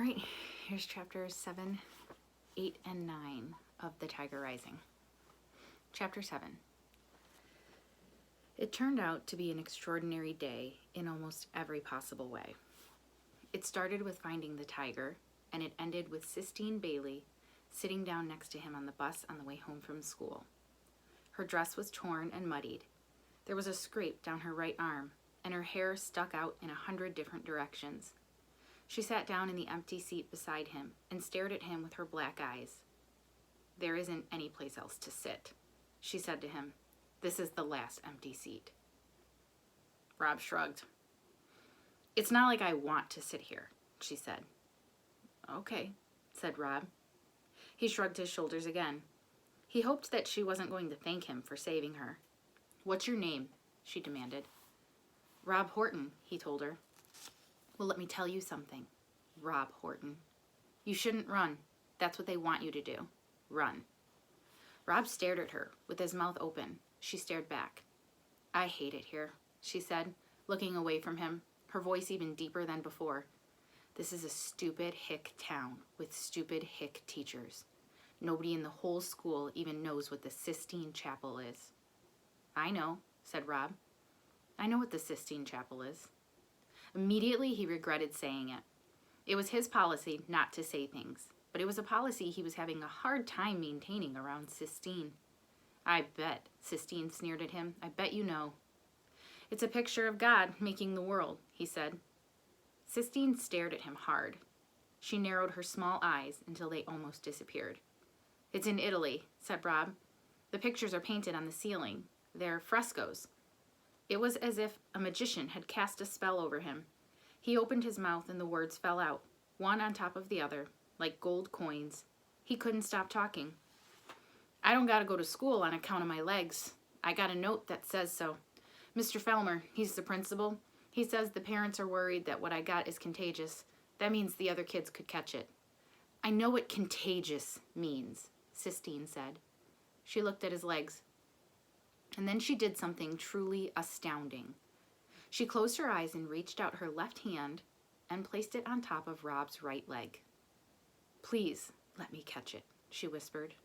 All right, here's chapters 7, 8, and 9 of The Tiger Rising. Chapter 7. It turned out to be an extraordinary day in almost every possible way. It started with finding the tiger, and it ended with Sistine Bailey sitting down next to him on the bus on the way home from school. Her dress was torn and muddied. There was a scrape down her right arm, and her hair stuck out in 100 different directions. She sat down in the empty seat beside him and stared at him with her black eyes. "There isn't any place else to sit," she said to him. "This is the last empty seat." Rob shrugged. "It's not like I want to sit here," she said. "Okay," said Rob. He shrugged his shoulders again. He hoped that she wasn't going to thank him for saving her. "What's your name?" she demanded. "Rob Horton," he told her. "Well, let me tell you something, Rob Horton. You shouldn't run. That's what they want you to do. Run." Rob stared at her, with his mouth open. She stared back. "I hate it here," she said, looking away from him, her voice even deeper than before. "This is a stupid hick town with stupid hick teachers. Nobody in the whole school even knows what the Sistine Chapel is." "I know," said Rob. "I know what the Sistine Chapel is." Immediately, he regretted saying it. It was his policy not to say things, but it was a policy he was having a hard time maintaining around Sistine. "I bet," Sistine sneered at him. "I bet you know." "It's a picture of God making the world," he said. Sistine stared at him hard. She narrowed her small eyes until they almost disappeared. "It's in Italy," said Rob. "The pictures are painted on the ceiling. They're frescoes." It was as if a magician had cast a spell over him. He opened his mouth and the words fell out, one on top of the other, like gold coins. He couldn't stop talking. "I don't gotta go to school on account of my legs. I got a note that says so. Mr. Felmer, he's the principal. He says the parents are worried that what I got is contagious. That means the other kids could catch it." "I know what contagious means," Sistine said. She looked at his legs. And then she did something truly astounding. She closed her eyes and reached out her left hand and placed it on top of Rob's right leg. "Please, let me catch it," she whispered.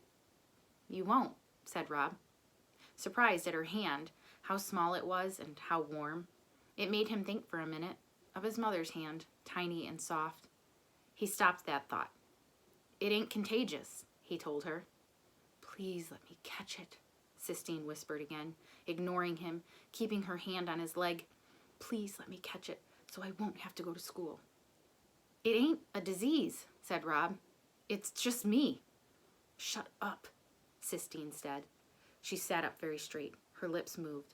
"You won't," said Rob. Surprised at her hand, how small it was and how warm, it made him think for a minute of his mother's hand, tiny and soft. He stopped that thought. "It ain't contagious," he told her. "Please let me catch it," Sistine whispered again, ignoring him, keeping her hand on his leg. "Please let me catch it so I won't have to go to school." "It ain't a disease," said Rob. "It's just me." "Shut up," Sistine said. She sat up very straight. Her lips moved.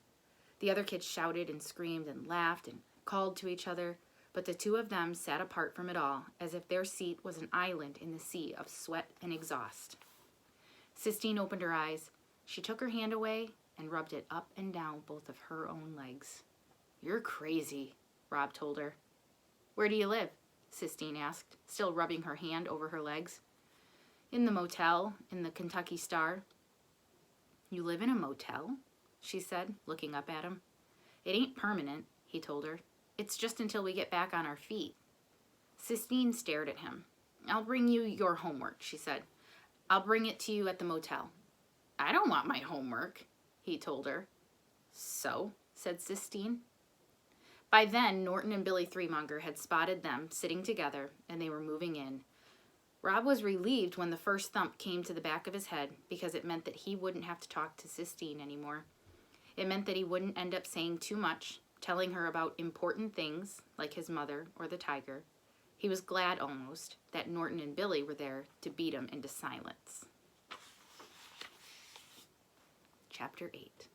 The other kids shouted and screamed and laughed and called to each other, but the two of them sat apart from it all, as if their seat was an island in the sea of sweat and exhaust. Sistine opened her eyes. She took her hand away and rubbed it up and down both of her own legs. "You're crazy," Rob told her. "Where do you live?" Sistine asked, still rubbing her hand over her legs. "In the motel, in the Kentucky Star." "You live in a motel?" she said, looking up at him. "It ain't permanent," he told her. "It's just until we get back on our feet." Sistine stared at him. "I'll bring you your homework," she said. "I'll bring it to you at the motel." "I don't want my homework," he told her. "So?" said Sistine. By then, Norton and Billy Threemonger had spotted them sitting together, and they were moving in. Rob was relieved when the first thump came to the back of his head, because it meant that he wouldn't have to talk to Sistine anymore. It meant that he wouldn't end up saying too much, telling her about important things, like his mother or the tiger. He was glad, almost, that Norton and Billy were there to beat him into silence. Chapter 8.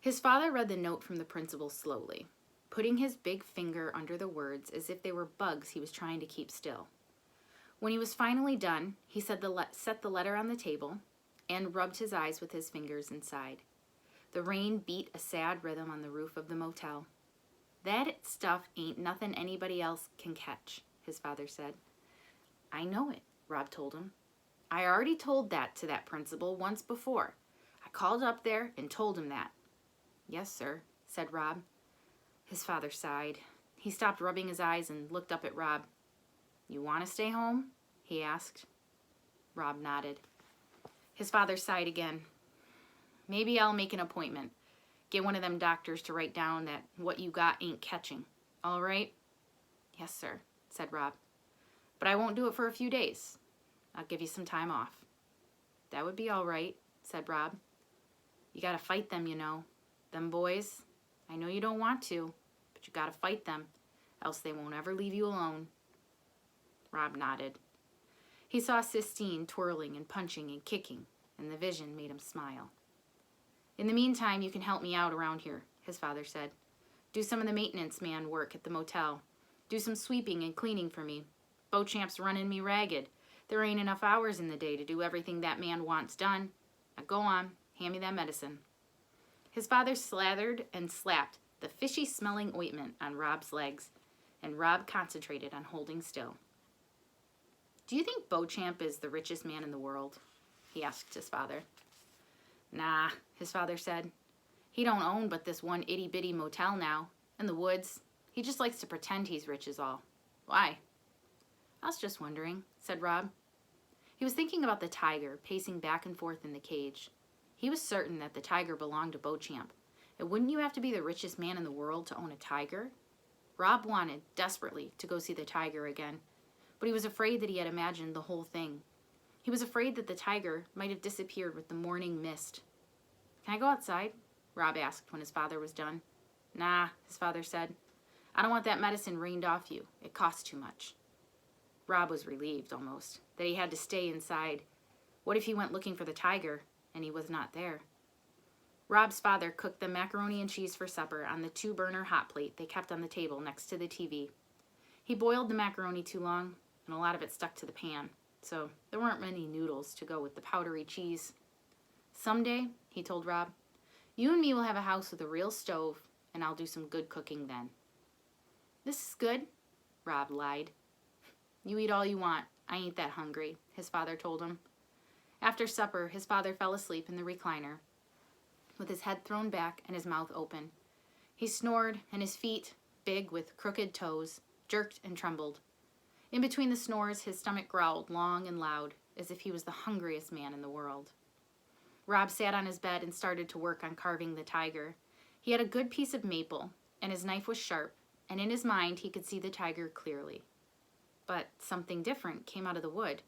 His father read the note from the principal slowly, putting his big finger under the words as if they were bugs he was trying to keep still. When he was finally done, he set the letter on the table and rubbed his eyes with his fingers inside. The rain beat a sad rhythm on the roof of the motel. "That stuff ain't nothing anybody else can catch," his father said. "I know it," Rob told him. "I already told that to that principal once before. I called up there and told him that." "Yes, sir," said Rob. His father sighed. He stopped rubbing his eyes and looked up at Rob. You want to stay home? He asked. Rob nodded. His father sighed again. Maybe I'll make an appointment. Get one of them doctors to write down that what you got ain't catching. All right? Yes, sir, said Rob. But I won't do it for a few days. I'll give you some time off. That would be all right, said Rob. You gotta fight them, you know. Them boys. I know you don't want to, but you gotta fight them, else they won't ever leave you alone. Rob nodded. He saw Sistine twirling and punching and kicking, and the vision made him smile. In the meantime, you can help me out around here, his father said. Do some of the maintenance man work at the motel. Do some sweeping and cleaning for me. Beauchamp's running me ragged. There ain't enough hours in the day to do everything that man wants done. Now go on, hand me that medicine. His father slathered and slapped the fishy-smelling ointment on Rob's legs, and Rob concentrated on holding still. Do you think Beauchamp is the richest man in the world? He asked his father. Nah, his father said. He don't own but this one itty-bitty motel now, in the woods. He just likes to pretend he's rich is all. Why? I was just wondering, said Rob. He was thinking about the tiger pacing back and forth in the cage. He was certain that the tiger belonged to Beauchamp. And wouldn't you have to be the richest man in the world to own a tiger? Rob wanted, desperately, to go see the tiger again, but he was afraid that he had imagined the whole thing. He was afraid that the tiger might have disappeared with the morning mist. Can I go outside? Rob asked when his father was done. Nah, his father said. I don't want that medicine rained off you. It costs too much. Rob was relieved, almost, that he had to stay inside. What if he went looking for the tiger, and he was not there? Rob's father cooked the macaroni and cheese for supper on the 2-burner hot plate they kept on the table next to the TV. He boiled the macaroni too long, and a lot of it stuck to the pan, so there weren't many noodles to go with the powdery cheese. Someday, he told Rob, you and me will have a house with a real stove, and I'll do some good cooking then. This is good, Rob lied. You eat all you want. I ain't that hungry, his father told him. After supper, his father fell asleep in the recliner, with his head thrown back and his mouth open. He snored, and his feet, big with crooked toes, jerked and trembled. In between the snores, his stomach growled long and loud, as if he was the hungriest man in the world. Rob sat on his bed and started to work on carving the tiger. He had a good piece of maple, and his knife was sharp, and in his mind he could see the tiger clearly. But something different came out of the wood.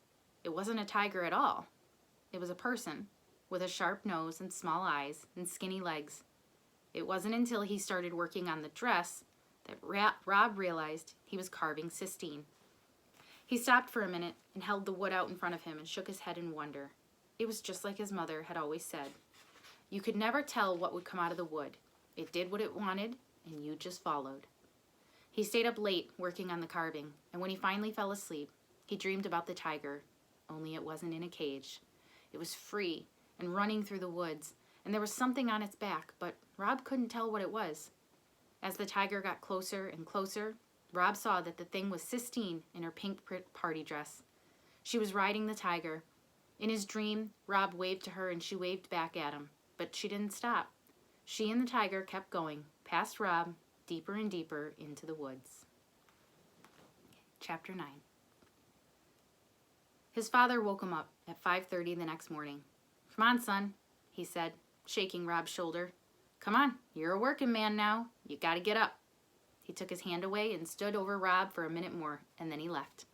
It wasn't a tiger at all. It was a person, with a sharp nose and small eyes and skinny legs. It wasn't until he started working on the dress that Rob realized he was carving Sistine. He stopped for a minute and held the wood out in front of him and shook his head in wonder. It was just like his mother had always said. You could never tell what would come out of the wood. It did what it wanted, and you just followed. He stayed up late working on the carving, and when he finally fell asleep, he dreamed about the tiger, only it wasn't in a cage. It was free and running through the woods, and there was something on its back, but Rob couldn't tell what it was. As the tiger got closer and closer, Rob saw that the thing was Sistine in her pink party dress. She was riding the tiger. In his dream, Rob waved to her and she waved back at him, but she didn't stop. She and the tiger kept going, past Rob, deeper and deeper into the woods. Chapter 9. His father woke him up at 5:30 the next morning. Come on, son, he said, shaking Rob's shoulder. Come on, you're a working man now. You gotta get up. He took his hand away and stood over Rob for a minute more, and then he left.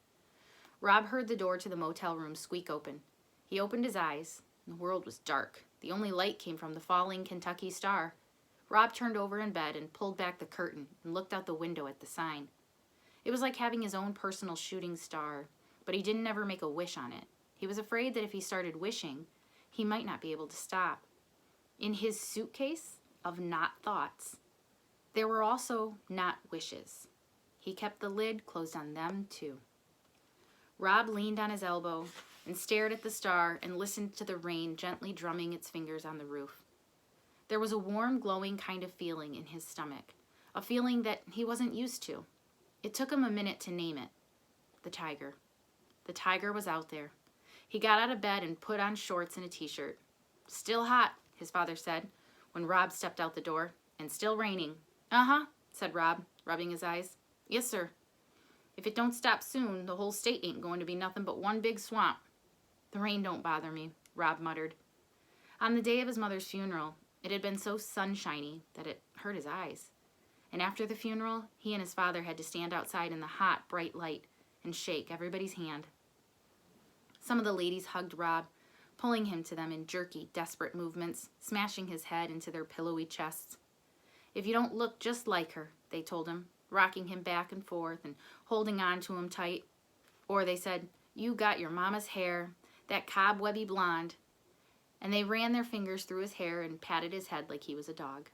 Rob heard the door to the motel room squeak open. He opened his eyes. The world was dark. The only light came from the falling Kentucky star. Rob turned over in bed and pulled back the curtain and looked out the window at the sign. It was like having his own personal shooting star, but he didn't ever make a wish on it. He was afraid that if he started wishing, he might not be able to stop. In his suitcase of not thoughts, there were also not wishes. He kept the lid closed on them too. Rob leaned on his elbow and stared at the star and listened to the rain gently drumming its fingers on the roof. There was a warm, glowing kind of feeling in his stomach, a feeling that he wasn't used to. It took him a minute to name it. The tiger. The tiger was out there. He got out of bed and put on shorts and a t-shirt. Still hot, his father said, when Rob stepped out the door. And still raining. Uh-huh, said Rob, rubbing his eyes. Yes, sir. If it don't stop soon, the whole state ain't going to be nothing but one big swamp. The rain don't bother me, Rob muttered. On the day of his mother's funeral, it had been so sunshiny that it hurt his eyes. And after the funeral, he and his father had to stand outside in the hot, bright light and shake everybody's hand. Some of the ladies hugged Rob, pulling him to them in jerky, desperate movements, smashing his head into their pillowy chests. If you don't look just like her, they told him, rocking him back and forth and holding on to him tight. Or they said, you got your mama's hair, that cobwebby blonde. And they ran their fingers through his hair and patted his head like he was a dog.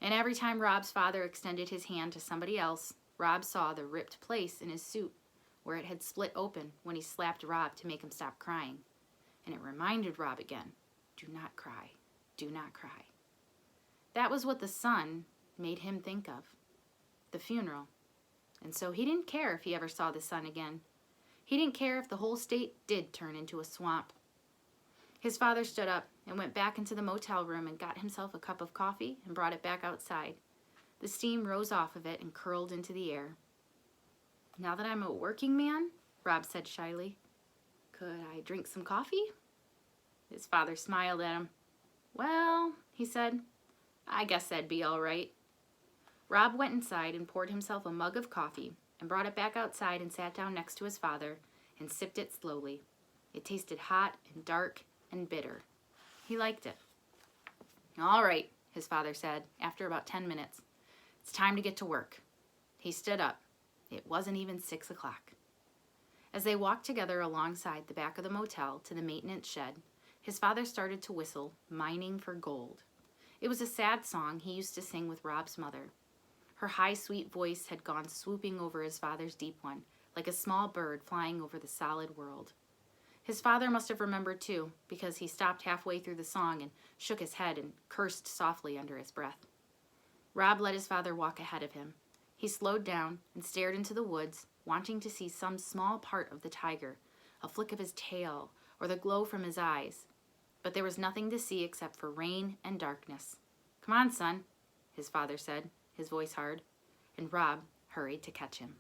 And every time Rob's father extended his hand to somebody else, Rob saw the ripped place in his suit where it had split open when he slapped Rob to make him stop crying. And it reminded Rob again, do not cry, do not cry. That was what the sun made him think of, the funeral. And so he didn't care if he ever saw the sun again. He didn't care if the whole state did turn into a swamp. His father stood up and went back into the motel room and got himself a cup of coffee and brought it back outside. The steam rose off of it and curled into the air. Now that I'm a working man, Rob said shyly, could I drink some coffee? His father smiled at him. Well, he said, I guess that'd be all right. Rob went inside and poured himself a mug of coffee and brought it back outside and sat down next to his father and sipped it slowly. It tasted hot and dark and bitter. He liked it. All right, his father said after about 10 minutes. It's time to get to work. He stood up. It wasn't even 6 o'clock. As they walked together alongside the back of the motel to the maintenance shed, his father started to whistle, Mining for Gold. It was a sad song he used to sing with Rob's mother. Her high, sweet voice had gone swooping over his father's deep one, like a small bird flying over the solid world. His father must have remembered too, because he stopped halfway through the song and shook his head and cursed softly under his breath. Rob let his father walk ahead of him. He slowed down and stared into the woods, wanting to see some small part of the tiger, a flick of his tail, or the glow from his eyes. But there was nothing to see except for rain and darkness. Come on, son, his father said, his voice hard, and Rob hurried to catch him.